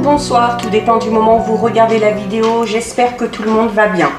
bonsoir, tout dépend du moment où vous regardez la vidéo, j'espère que tout le monde va bien.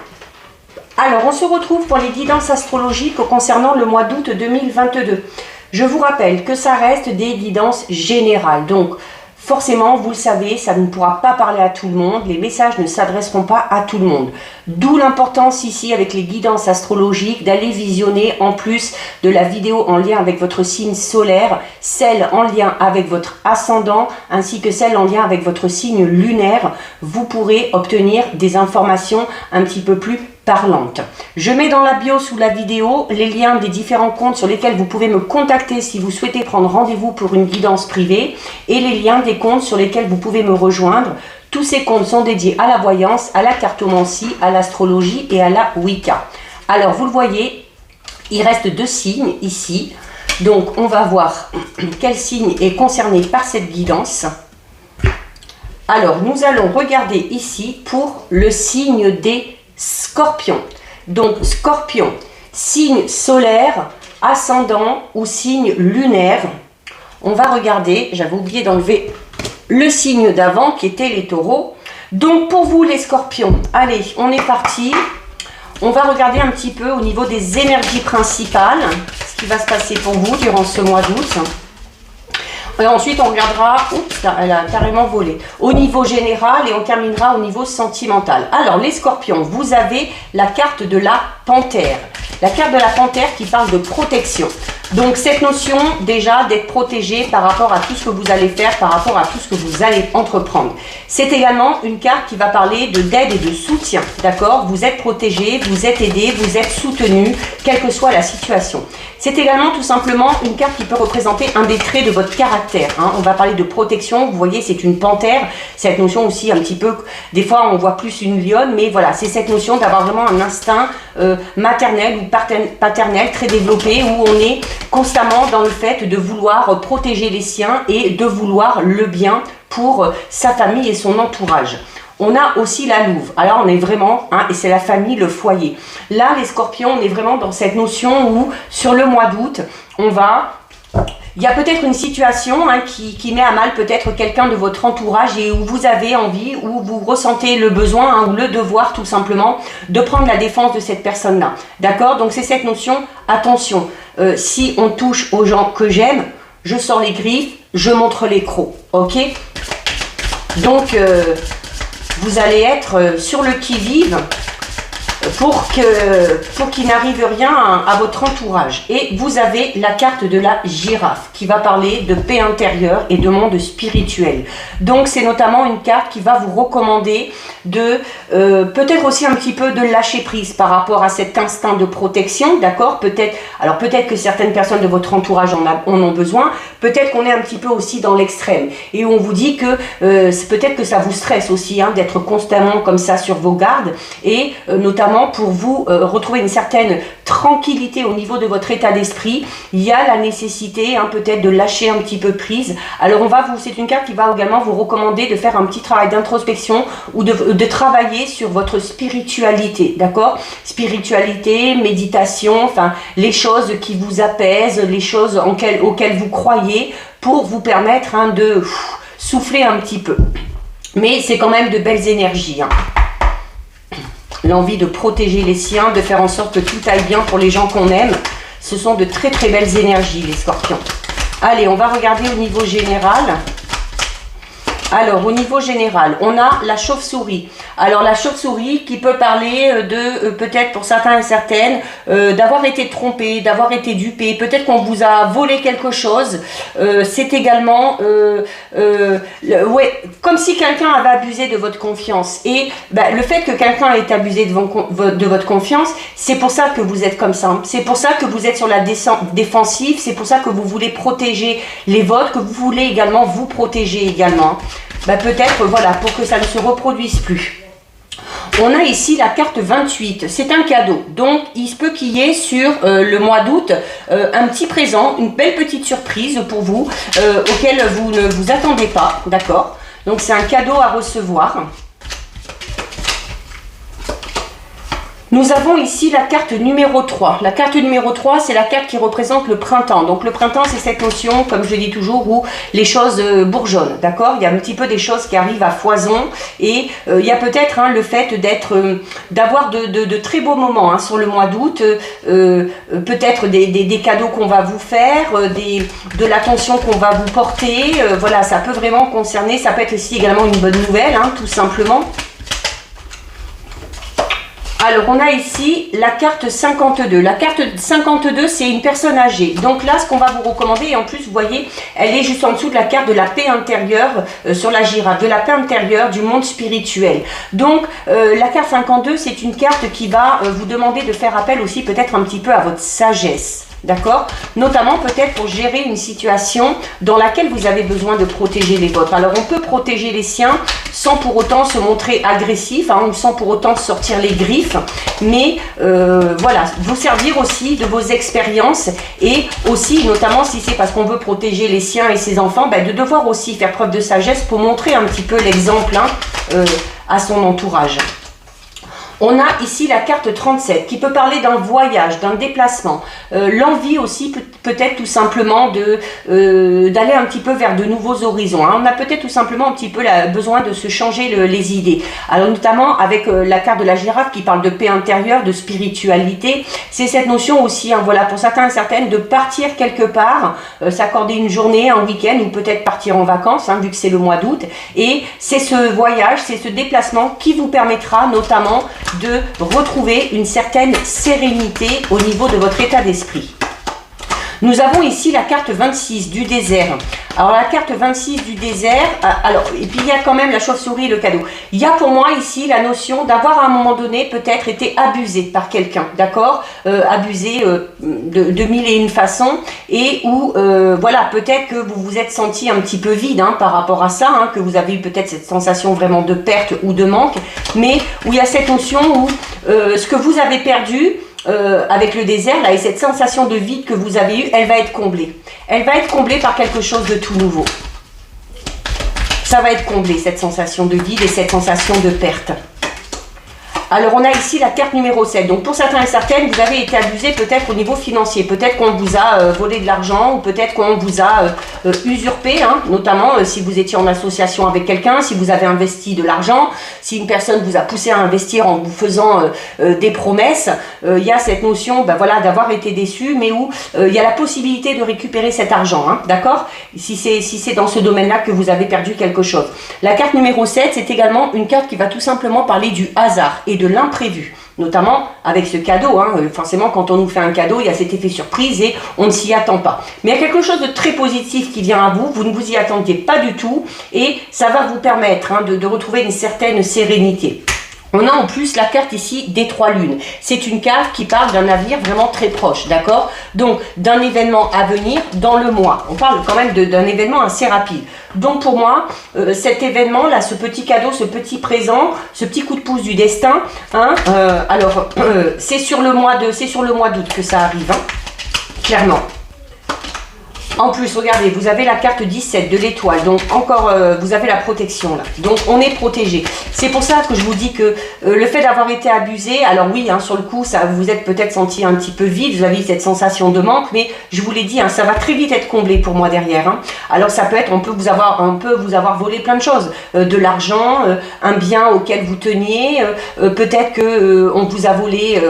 Alors, on se retrouve pour les guidances astrologiques concernant le mois d'août 2022. Je vous rappelle que ça reste des guidances générales, donc forcément, vous le savez, ça ne pourra pas parler à tout le monde, les messages ne s'adresseront pas à tout le monde. D'où l'importance ici avec les guidances astrologiques d'aller visionner en plus de la vidéo en lien avec votre signe solaire, celle en lien avec votre ascendant ainsi que celle en lien avec votre signe lunaire. Vous pourrez obtenir des informations un petit peu plus parlantes. Je mets dans la bio sous la vidéo les liens des différents comptes sur lesquels vous pouvez me contacter si vous souhaitez prendre rendez-vous pour une guidance privée et les liens des comptes sur lesquels vous pouvez me rejoindre. Tous ces comptes sont dédiés à la voyance, à la cartomancie, à l'astrologie et à la Wicca. Alors vous le voyez, il reste deux signes ici. Donc on va voir quel signe est concerné par cette guidance. Alors nous allons regarder ici pour le signe des Scorpions. Donc Scorpion, signe solaire, ascendant ou signe lunaire. On va regarder, j'avais oublié d'enlever le signe d'avant qui était les taureaux. Donc pour vous les scorpions, allez, on est parti. On va regarder un petit peu au niveau des énergies principales, ce qui va se passer pour vous durant ce mois d'août. Et ensuite on regardera, oups, elle a carrément volé, au niveau général et on terminera au niveau sentimental. Alors les scorpions, vous avez la carte de la panthère. La carte de la panthère qui parle de protection. Donc cette notion déjà d'être protégé par rapport à tout ce que vous allez faire, par rapport à tout ce que vous allez entreprendre. C'est également une carte qui va parler d'aide et de soutien, d'accord? Vous êtes protégé, vous êtes aidé, vous êtes soutenu, quelle que soit la situation. C'est également tout simplement une carte qui peut représenter un des traits de votre caractère. Hein. On va parler de protection, vous voyez c'est une panthère, cette notion aussi un petit peu, des fois on voit plus une lionne, mais voilà, c'est cette notion d'avoir vraiment un instinct maternel ou paternel très développé où on est constamment dans le fait de vouloir protéger les siens et de vouloir le bien pour sa famille et son entourage. On a aussi la louve. Alors on est vraiment, et c'est la famille, le foyer. Là les scorpions, on est vraiment dans cette notion où sur le mois d'août, il y a peut-être une situation qui met à mal peut-être quelqu'un de votre entourage et où vous avez envie, où vous ressentez le besoin ou le devoir tout simplement de prendre la défense de cette personne-là. D'accord? Donc c'est cette notion, attention, si on touche aux gens que j'aime, je sors les griffes, je montre les crocs. Ok? Donc vous allez être sur le qui-vive pour qu'il n'arrive rien à votre entourage. Et vous avez la carte de la girafe qui va parler de paix intérieure et de monde spirituel. Donc c'est notamment une carte qui va vous recommander de peut-être aussi un petit peu de lâcher prise par rapport à cet instinct de protection, d'accord? Peut-être que certaines personnes de votre entourage en ont besoin, peut-être qu'on est un petit peu aussi dans l'extrême et on vous dit que peut-être que ça vous stresse aussi d'être constamment comme ça sur vos gardes et notamment pour vous retrouver une certaine tranquillité au niveau de votre état d'esprit, il y a la nécessité peut-être de lâcher un petit peu prise. Alors c'est une carte qui va également vous recommander de faire un petit travail d'introspection ou de travailler sur votre spiritualité, d'accord? Spiritualité, méditation, les choses qui vous apaisent, les choses auxquelles vous croyez pour vous permettre de souffler un petit peu. Mais c'est quand même de belles énergies. L'envie de protéger les siens, de faire en sorte que tout aille bien pour les gens qu'on aime. Ce sont de très très belles énergies, les scorpions. Allez, on va regarder au niveau général. Alors, au niveau général, on a la chauve-souris. Alors, la chauve-souris qui peut parler de, peut-être pour certains et certaines, d'avoir été trompé, d'avoir été dupé. Peut-être qu'on vous a volé quelque chose. C'est également, comme si quelqu'un avait abusé de votre confiance. Et le fait que quelqu'un ait abusé de votre confiance, c'est pour ça que vous êtes comme ça. C'est pour ça que vous êtes sur la défensive. C'est pour ça que vous voulez protéger les vôtres, que vous voulez également vous protéger également. Peut-être, voilà, pour que ça ne se reproduise plus. On a ici la carte 28, c'est un cadeau. Donc, il se peut qu'il y ait sur le mois d'août un petit présent, une belle petite surprise pour vous, auquel vous ne vous attendez pas, d'accord? Donc, c'est un cadeau à recevoir. Nous avons ici la carte numéro 3. La carte numéro 3, c'est la carte qui représente le printemps. Donc le printemps, c'est cette notion, comme je dis toujours, où les choses bourgeonnent, d'accord? Il y a un petit peu des choses qui arrivent à foison et il y a peut-être le fait d'avoir de très beaux moments sur le mois d'août, peut-être des cadeaux qu'on va vous faire, de l'attention qu'on va vous porter. Voilà, ça peut vraiment concerner, ça peut être aussi également une bonne nouvelle, tout simplement. Alors, on a ici la carte 52. La carte 52, c'est une personne âgée. Donc là, ce qu'on va vous recommander, et en plus, vous voyez, elle est juste en dessous de la carte de la paix intérieure sur la girafe, de la paix intérieure, du monde spirituel. Donc, la carte 52, c'est une carte qui va vous demander de faire appel aussi peut-être un petit peu à votre sagesse. D'accord? Notamment peut-être pour gérer une situation dans laquelle vous avez besoin de protéger les vôtres. Alors on peut protéger les siens sans pour autant se montrer agressif, ou sans pour autant sortir les griffes, mais voilà, vous servir aussi de vos expériences et aussi, notamment si c'est parce qu'on veut protéger les siens et ses enfants, de devoir aussi faire preuve de sagesse pour montrer un petit peu l'exemple à son entourage. On a ici la carte 37 qui peut parler d'un voyage, d'un déplacement, l'envie aussi peut-être tout simplement d'aller un petit peu vers de nouveaux horizons. On a peut-être tout simplement un petit peu besoin de se changer les idées. Alors notamment avec la carte de la girafe qui parle de paix intérieure, de spiritualité, c'est cette notion aussi, voilà, pour certains et certaines, de partir quelque part, s'accorder une journée, un week-end ou peut-être partir en vacances, vu que c'est le mois d'août. Et c'est ce voyage, c'est ce déplacement qui vous permettra notamment de retrouver une certaine sérénité au niveau de votre état d'esprit. Nous avons ici la carte 26 du désert. Alors la carte 26 du désert, et puis il y a quand même la chauve-souris et le cadeau. Il y a pour moi ici la notion d'avoir à un moment donné peut-être été abusé par quelqu'un, d'accord, abusé de mille et une façons, et où voilà, peut-être que vous vous êtes senti un petit peu vide par rapport à ça, que vous avez eu peut-être cette sensation vraiment de perte ou de manque, mais où il y a cette notion où ce que vous avez perdu, avec le désert là, et cette sensation de vide que vous avez eue, elle va être comblée. Elle va être comblée par quelque chose de tout nouveau. Ça va être comblé, cette sensation de vide et cette sensation de perte. Alors on a ici la carte numéro 7. Donc pour certains et certaines, vous avez été abusé peut-être au niveau financier. Peut-être qu'on vous a volé de l'argent ou peut-être qu'on vous a usurpé, notamment si vous étiez en association avec quelqu'un, si vous avez investi de l'argent, si une personne vous a poussé à investir en vous faisant des promesses. Il y a cette notion voilà, d'avoir été déçu, mais où il y a la possibilité de récupérer cet argent, d'accord, si c'est dans ce domaine-là que vous avez perdu quelque chose. La carte numéro 7, c'est également une carte qui va tout simplement parler du hasard et de l'imprévu, notamment avec ce cadeau. Forcément, quand on nous fait un cadeau, il y a cet effet surprise et on ne s'y attend pas. Mais il y a quelque chose de très positif qui vient à vous, vous ne vous y attendiez pas du tout et ça va vous permettre de retrouver une certaine sérénité. On a en plus la carte ici des 3 lunes. C'est une carte qui parle d'un avenir vraiment très proche, d'accord? Donc, d'un événement à venir dans le mois. On parle quand même d'un événement assez rapide. Donc, pour moi, cet événement-là, ce petit cadeau, ce petit présent, ce petit coup de pouce du destin, c'est sur le mois d'août que ça arrive, clairement. En plus, regardez, vous avez la carte 17 de l'étoile, donc encore, vous avez la protection là. Donc, on est protégé. C'est pour ça que je vous dis que le fait d'avoir été abusé, alors oui, sur le coup, ça vous êtes peut-être senti un petit peu vide, vous avez eu cette sensation de manque, mais je vous l'ai dit, ça va très vite être comblé pour moi derrière. Alors, ça peut être, on peut vous avoir volé plein de choses, de l'argent, un bien auquel vous teniez, peut-être que on vous a volé.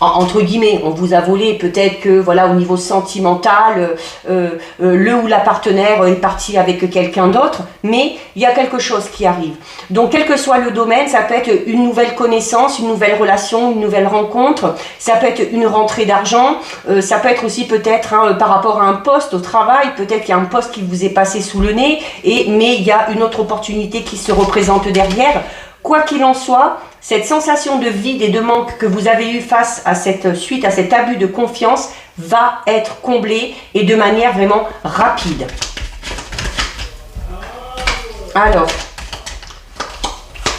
Entre guillemets, on vous a volé, peut-être que voilà, au niveau sentimental, le ou la partenaire est parti avec quelqu'un d'autre, mais il y a quelque chose qui arrive. Donc quel que soit le domaine, ça peut être une nouvelle connaissance, une nouvelle relation, une nouvelle rencontre, ça peut être une rentrée d'argent, ça peut être aussi peut-être par rapport à un poste au travail, peut-être qu'il y a un poste qui vous est passé sous le nez, mais il y a une autre opportunité qui se représente derrière. Quoi qu'il en soit, cette sensation de vide et de manque que vous avez eu face à suite à cet abus de confiance va être comblée et de manière vraiment rapide. Alors,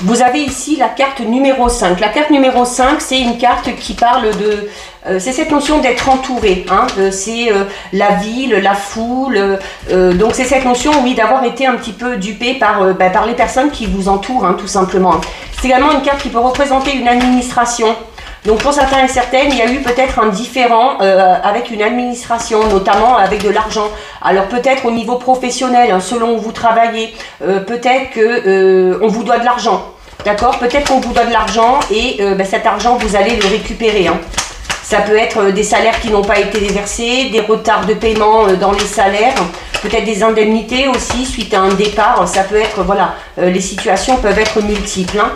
vous avez ici la carte numéro 5. La carte numéro 5, c'est une carte qui parle de... c'est cette notion d'être entouré, c'est la ville, la foule, donc c'est cette notion, oui, d'avoir été un petit peu dupé par les personnes qui vous entourent, tout simplement. C'est également une carte qui peut représenter une administration, Donc pour certains et certaines, il y a eu peut-être un différend avec une administration, notamment avec de l'argent. Alors peut-être au niveau professionnel, hein, selon où vous travaillez, peut-être que on vous doit de l'argent. D'accord? Peut-être qu'on vous doit de l'argent et cet argent, vous allez le récupérer. Hein. Ça peut être des salaires qui n'ont pas été versés, des retards de paiement dans les salaires, peut-être des indemnités aussi suite à un départ. Ça peut être, voilà, les situations peuvent être multiples. Hein.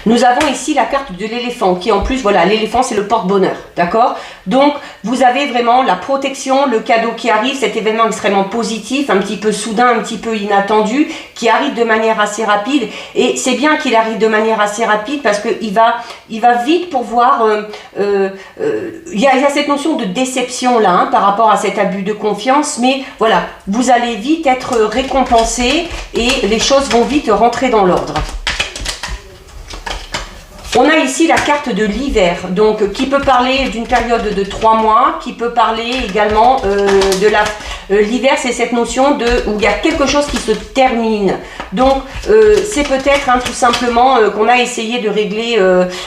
Nous avons ici la carte de l'éléphant qui en plus, voilà, l'éléphant c'est le porte-bonheur, d'accord? Donc vous avez vraiment la protection, le cadeau qui arrive, cet événement extrêmement positif, un petit peu soudain, un petit peu inattendu, qui arrive de manière assez rapide. Et c'est bien qu'il arrive de manière assez rapide parce qu'il va vite pouvoir... il y a cette notion de déception là, hein, par rapport à cet abus de confiance, mais voilà, vous allez vite être récompensé et les choses vont vite rentrer dans l'ordre. On a ici la carte de l'hiver, donc qui peut parler d'une période de 3 mois, qui peut parler également de la... l'hiver, c'est cette notion de où il y a quelque chose qui se termine. Donc, c'est peut-être hein, tout simplement qu'on a essayé de régler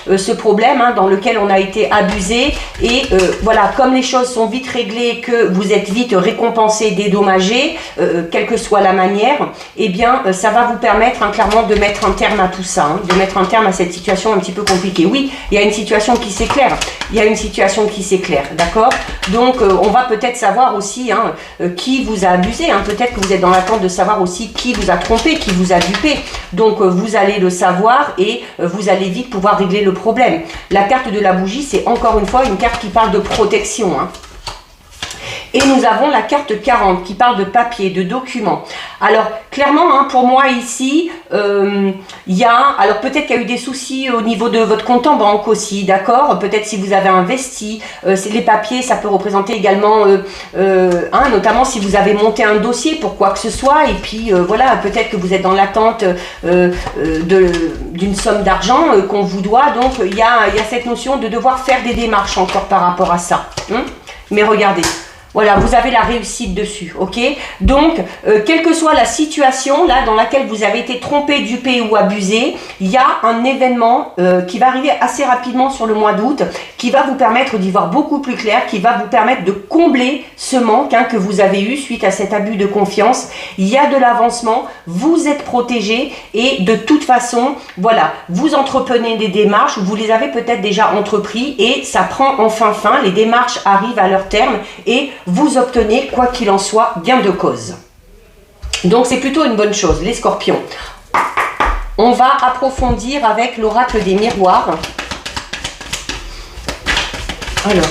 ce problème hein, dans lequel on a été abusé. Et voilà, comme les choses sont vite réglées, que vous êtes vite récompensé, dédommagé, quelle que soit la manière, eh bien, ça va vous permettre hein, clairement de mettre un terme à tout ça, hein, de mettre un terme à cette situation un petit peu compliquée. Oui, il y a une situation qui s'éclaire. Il y a une situation qui s'éclaire, d'accord? Donc, on va peut-être savoir aussi hein, qui vous a abusé. Hein. Peut-être que vous êtes dans l'attente de savoir aussi qui vous a trompé, qui vous a dupé. Donc, vous allez le savoir et vous allez vite pouvoir régler le problème. La carte de la bougie, c'est encore une fois une carte qui parle de protection. Hein. Et nous avons la carte 40 qui parle de papier, de documents. Alors, clairement, hein, pour moi ici, il y a... Alors, peut-être qu'il y a eu des soucis au niveau de votre compte en banque aussi, d'accord? Peut-être si vous avez investi. Les papiers, ça peut représenter également, hein, notamment si vous avez monté un dossier pour quoi que ce soit. Et puis, voilà, peut-être que vous êtes dans l'attente d'une somme d'argent qu'on vous doit. Donc, il y a cette notion de devoir faire des démarches encore par rapport à ça. Hein. Mais regardez. Voilà, vous avez la réussite dessus, ok? Donc, quelle que soit la situation là dans laquelle vous avez été trompé, dupé ou abusé, il y a un événement qui va arriver assez rapidement sur le mois d'août, qui va vous permettre d'y voir beaucoup plus clair, qui va vous permettre de combler ce manque hein, que vous avez eu suite à cet abus de confiance. Il y a de l'avancement, vous êtes protégé et de toute façon, voilà, vous entreprenez des démarches, vous les avez peut-être déjà entrepris et ça prend enfin fin, les démarches arrivent à leur terme et vous obtenez, quoi qu'il en soit, gain de cause. Donc c'est plutôt une bonne chose, les scorpions. On va approfondir avec l'oracle des miroirs. Alors,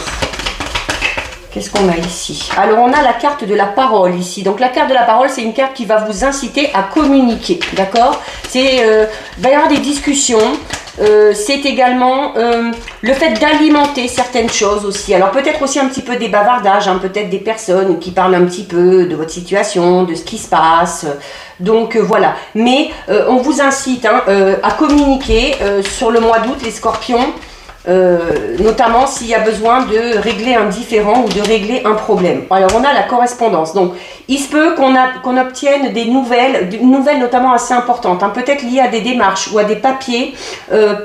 qu'est-ce qu'on a ici? Alors on a la carte de la parole ici. Donc la carte de la parole, c'est une carte qui va vous inciter à communiquer, d'accord? Il va y avoir des discussions. C'est également le fait d'alimenter certaines choses aussi. Alors peut-être aussi un petit peu des bavardages, hein, peut-être des personnes qui parlent un petit peu de votre situation, de ce qui se passe. Donc voilà. Mais on vous incite hein, à communiquer sur le mois d'août, les scorpions. Notamment s'il y a besoin de régler un différend ou de régler un problème. Alors on a la correspondance, donc il se peut qu'on obtienne des nouvelles notamment assez importantes, hein, peut-être liées à des démarches ou à des papiers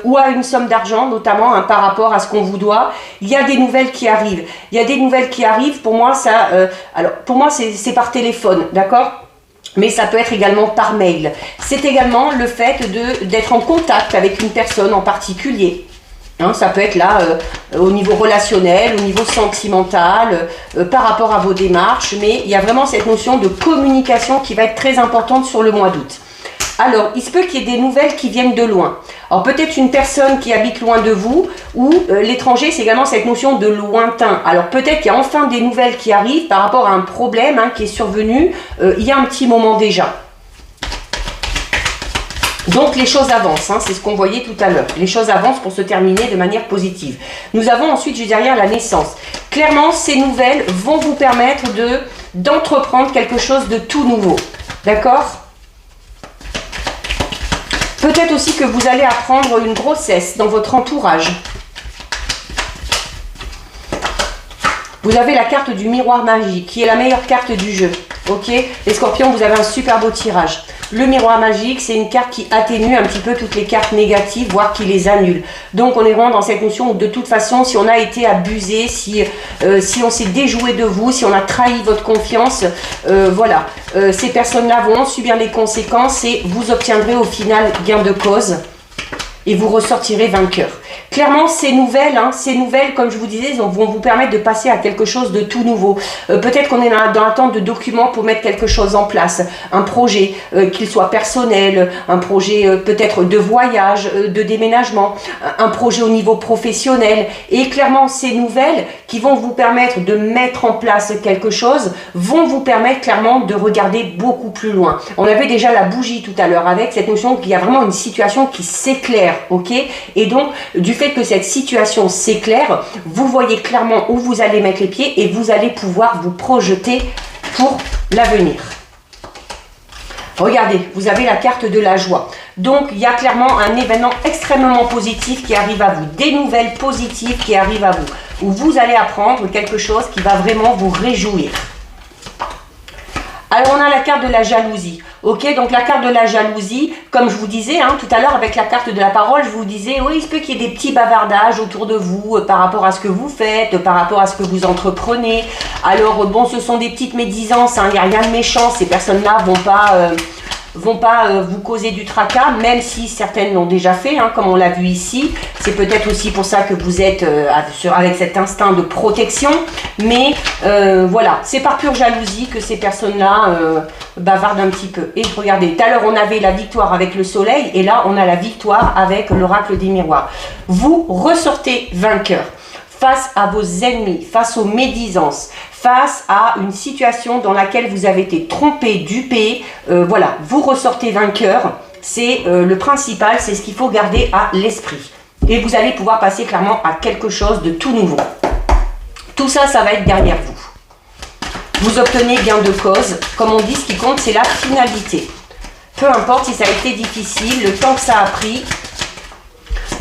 ou à une somme d'argent notamment hein, par rapport à ce qu'on vous doit. Il y a des nouvelles qui arrivent, pour moi ça, alors pour moi c'est par téléphone, d'accord? Mais ça peut être également par mail. C'est également le fait d'être en contact avec une personne en particulier. Hein, ça peut être là au niveau relationnel, au niveau sentimental, par rapport à vos démarches, mais il y a vraiment cette notion de communication qui va être très importante sur le mois d'août. Alors, il se peut qu'il y ait des nouvelles qui viennent de loin. Alors peut-être une personne qui habite loin de vous, ou l'étranger, c'est également cette notion de lointain. Alors peut-être qu'il y a enfin des nouvelles qui arrivent par rapport à un problème hein, qui est survenu il y a un petit moment déjà. Donc les choses avancent, hein, c'est ce qu'on voyait tout à l'heure. Les choses avancent pour se terminer de manière positive. Nous avons ensuite juste derrière la naissance. Clairement, ces nouvelles vont vous permettre d'entreprendre quelque chose de tout nouveau. D'accord? Peut-être aussi que vous allez apprendre une grossesse dans votre entourage. Vous avez la carte du miroir magique, qui est la meilleure carte du jeu. Ok, les scorpions, vous avez un super beau tirage. Le miroir magique, c'est une carte qui atténue un petit peu toutes les cartes négatives, voire qui les annule. Donc, on est vraiment dans cette notion où, de toute façon, si on a été abusé, si on s'est déjoué de vous, si on a trahi votre confiance, voilà, ces personnes-là vont en subir les conséquences et vous obtiendrez au final gain de cause et vous ressortirez vainqueur. Clairement, ces nouvelles, comme je vous disais, vont vous permettre de passer à quelque chose de tout nouveau. Peut-être qu'on est dans l'attente de documents pour mettre quelque chose en place. Un projet, qu'il soit personnel, un projet peut-être de voyage, de déménagement, un projet au niveau professionnel. Et clairement, ces nouvelles qui vont vous permettre de mettre en place quelque chose vont vous permettre clairement de regarder beaucoup plus loin. On avait déjà la bougie tout à l'heure avec cette notion qu'il y a vraiment une situation qui s'éclaire, ok? Et donc, du fait que cette situation s'éclaire, vous voyez clairement où vous allez mettre les pieds et vous allez pouvoir vous projeter pour l'avenir. Regardez, vous avez la carte de la joie. Donc, il y a clairement un événement extrêmement positif qui arrive à vous. Des nouvelles positives qui arrivent à vous. Où vous allez apprendre quelque chose qui va vraiment vous réjouir. Alors, on a la carte de la jalousie. Ok, donc la carte de la jalousie, comme je vous disais tout à l'heure avec la carte de la parole, je vous disais, oui, il se peut qu'il y ait des petits bavardages autour de vous par rapport à ce que vous faites, par rapport à ce que vous entreprenez. Alors, bon, ce sont des petites médisances, il n'y a rien de méchant, ces personnes-là vont pas vous causer du tracas, même si certaines l'ont déjà fait, comme on l'a vu ici. C'est peut-être aussi pour ça que vous êtes avec cet instinct de protection. Mais voilà, c'est par pure jalousie que ces personnes-là bavardent un petit peu. Et regardez, tout à l'heure on avait la victoire avec le soleil, et là on a la victoire avec l'oracle des miroirs. Vous ressortez vainqueur face à vos ennemis, face aux médisances, face à une situation dans laquelle vous avez été trompé, dupé, voilà, vous ressortez vainqueur, c'est le principal, c'est ce qu'il faut garder à l'esprit. Et vous allez pouvoir passer clairement à quelque chose de tout nouveau. Tout ça, ça va être derrière vous. Vous obtenez gain de cause, comme on dit, ce qui compte, c'est la finalité. Peu importe si ça a été difficile, le temps que ça a pris,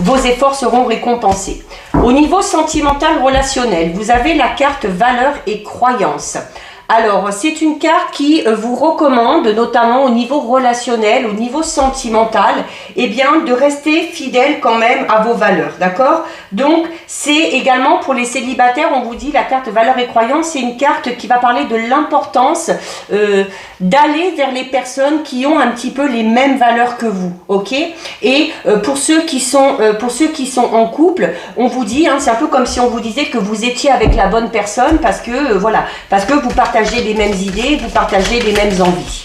vos efforts seront récompensés. Au niveau sentimental relationnel, vous avez la carte valeurs et croyances. Alors, c'est une carte qui vous recommande, notamment au niveau relationnel, au niveau sentimental, eh bien, de rester fidèle quand même à vos valeurs, d'accord? Donc, c'est également pour les célibataires, on vous dit, la carte valeurs et croyances, c'est une carte qui va parler de l'importance d'aller vers les personnes qui ont un petit peu les mêmes valeurs que vous, ok? Et pour ceux qui sont en couple, on vous dit, c'est un peu comme si on vous disait que vous étiez avec la bonne personne parce que, voilà, parce que vous partagez les mêmes idées, vous partagez les mêmes envies.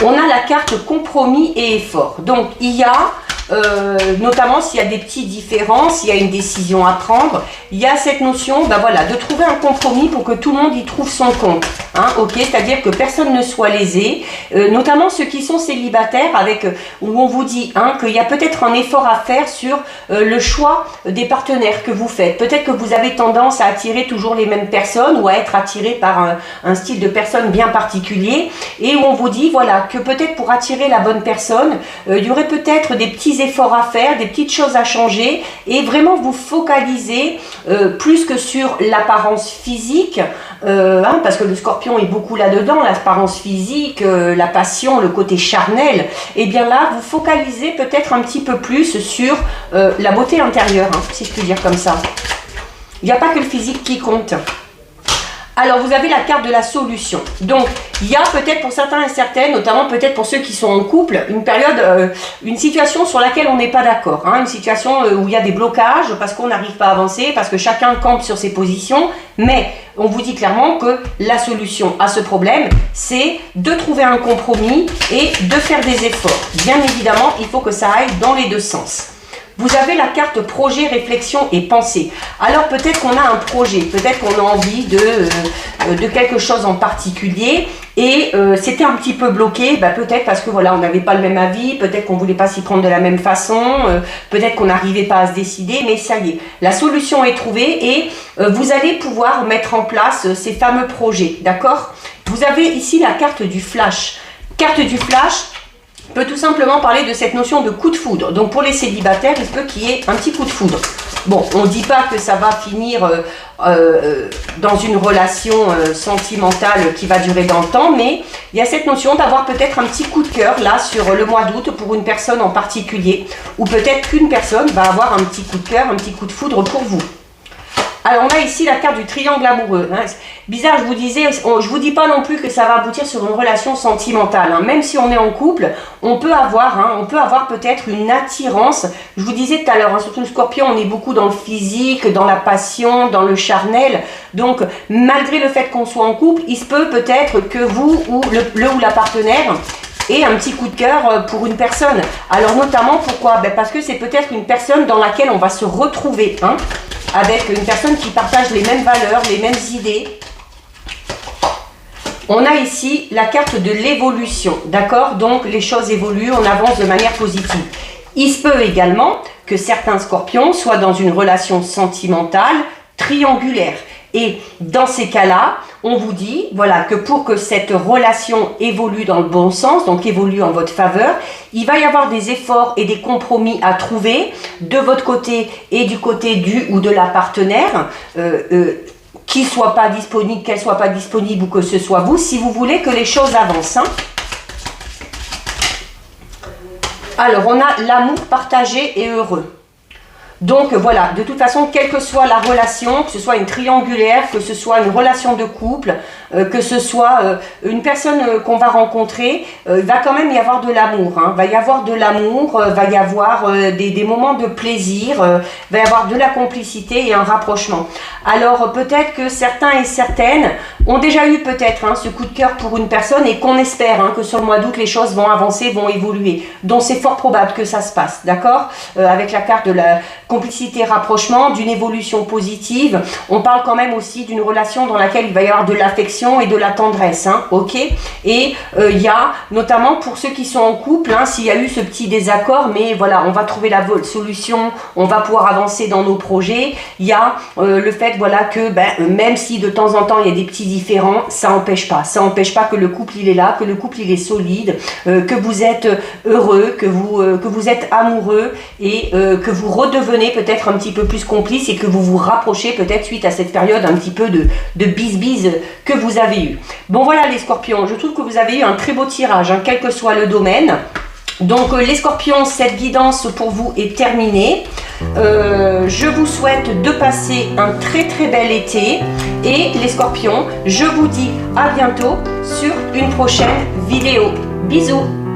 On a la carte compromis et effort. Donc, il y a, notamment s'il y a des petits différends, s'il y a une décision à prendre, il y a cette notion voilà, de trouver un compromis pour que tout le monde y trouve son compte. Ok, c'est-à-dire que personne ne soit lésé, notamment ceux qui sont célibataires, où on vous dit qu'il y a peut-être un effort à faire sur le choix des partenaires que vous faites. Peut-être que vous avez tendance à attirer toujours les mêmes personnes ou à être attiré par un style de personne bien particulier, et où on vous dit voilà, que peut-être pour attirer la bonne personne, il y aurait peut-être des petits efforts à faire, des petites choses à changer, et vraiment vous focaliser plus que sur l'apparence physique, parce que le scorpion est beaucoup là-dedans, l'apparence physique, la passion, le côté charnel. Et bien là, vous focalisez peut-être un petit peu plus sur la beauté intérieure, si je puis dire comme ça. Il n'y a pas que le physique qui compte. Alors, vous avez la carte de la solution. Donc, il y a peut-être pour certains et certaines, notamment peut-être pour ceux qui sont en couple, une période, une situation sur laquelle on n'est pas d'accord. Une situation où il y a des blocages parce qu'on n'arrive pas à avancer, parce que chacun campe sur ses positions. Mais on vous dit clairement que la solution à ce problème, c'est de trouver un compromis et de faire des efforts. Bien évidemment, il faut que ça aille dans les deux sens. Vous avez la carte projet, réflexion et pensée. Alors peut-être qu'on a un projet, peut-être qu'on a envie de quelque chose en particulier et c'était un petit peu bloqué, peut-être parce que voilà, on n'avait pas le même avis, peut-être qu'on ne voulait pas s'y prendre de la même façon, peut-être qu'on n'arrivait pas à se décider, mais ça y est, la solution est trouvée et vous allez pouvoir mettre en place ces fameux projets, d'accord? Vous avez ici la carte du flash. Carte du flash peut tout simplement parler de cette notion de coup de foudre. Donc pour les célibataires, il se peut qu'il y ait un petit coup de foudre. Bon, on ne dit pas que ça va finir dans une relation sentimentale qui va durer dans le temps, mais il y a cette notion d'avoir peut-être un petit coup de cœur là sur le mois d'août pour une personne en particulier, ou peut-être qu'une personne va avoir un petit coup de cœur, un petit coup de foudre pour vous. Alors on a ici la carte du triangle amoureux. Hein. Bizarre, je vous disais, je vous dis pas non plus que ça va aboutir sur une relation sentimentale. Hein. Même si on est en couple, on peut avoir peut-être une attirance. Je vous disais tout à l'heure, hein, surtout le Scorpion, on est beaucoup dans le physique, dans la passion, dans le charnel. Donc malgré le fait qu'on soit en couple, il se peut peut-être que vous ou le ou la partenaire et un petit coup de cœur pour une personne. Alors notamment pourquoi? Parce que c'est peut-être une personne dans laquelle on va se retrouver, hein, avec une personne qui partage les mêmes valeurs, les mêmes idées. On a ici la carte de l'évolution, d'accord? Donc les choses évoluent, on avance de manière positive. Il se peut également que certains scorpions soient dans une relation sentimentale triangulaire. Et dans ces cas-là, on vous dit voilà, que pour que cette relation évolue dans le bon sens, donc évolue en votre faveur, il va y avoir des efforts et des compromis à trouver de votre côté et du côté du ou de la partenaire, qu'il ne soit pas disponible, qu'elle ne soit pas disponible ou que ce soit vous, si vous voulez que les choses avancent. Hein. Alors, on a l'amour partagé et heureux. Donc voilà, de toute façon, quelle que soit la relation, que ce soit une triangulaire, que ce soit une relation de couple, que ce soit une personne qu'on va rencontrer, il va quand même y avoir de l'amour. Hein. Va y avoir de l'amour, va y avoir des moments de plaisir, va y avoir de la complicité et un rapprochement. Alors peut-être que certains et certaines ont déjà eu peut-être hein, ce coup de cœur pour une personne et qu'on espère hein, que sur le mois d'août, les choses vont avancer, vont évoluer. Donc c'est fort probable que ça se passe, d'accord? Avec la carte de la complicité, rapprochement, d'une évolution positive. On parle quand même aussi d'une relation dans laquelle il va y avoir de l'affection et de la tendresse, hein, ok? Et il y a, notamment pour ceux qui sont en couple, hein, s'il y a eu ce petit désaccord, mais voilà, on va trouver la solution, on va pouvoir avancer dans nos projets. Il y a le fait, voilà, que même si de temps en temps il y a des petits différends, ça n'empêche pas. Ça n'empêche pas que le couple il est là, que le couple il est solide, que vous êtes heureux, que vous êtes amoureux et que vous redevenez peut-être un petit peu plus complice et que vous vous rapprochez peut-être suite à cette période un petit peu de bise-bise que vous avez eu. Bon voilà les scorpions, je trouve que vous avez eu un très beau tirage, hein, quel que soit le domaine. Donc les scorpions, cette guidance pour vous est terminée. Je vous souhaite de passer un très très bel été et les scorpions, je vous dis à bientôt sur une prochaine vidéo. Bisous.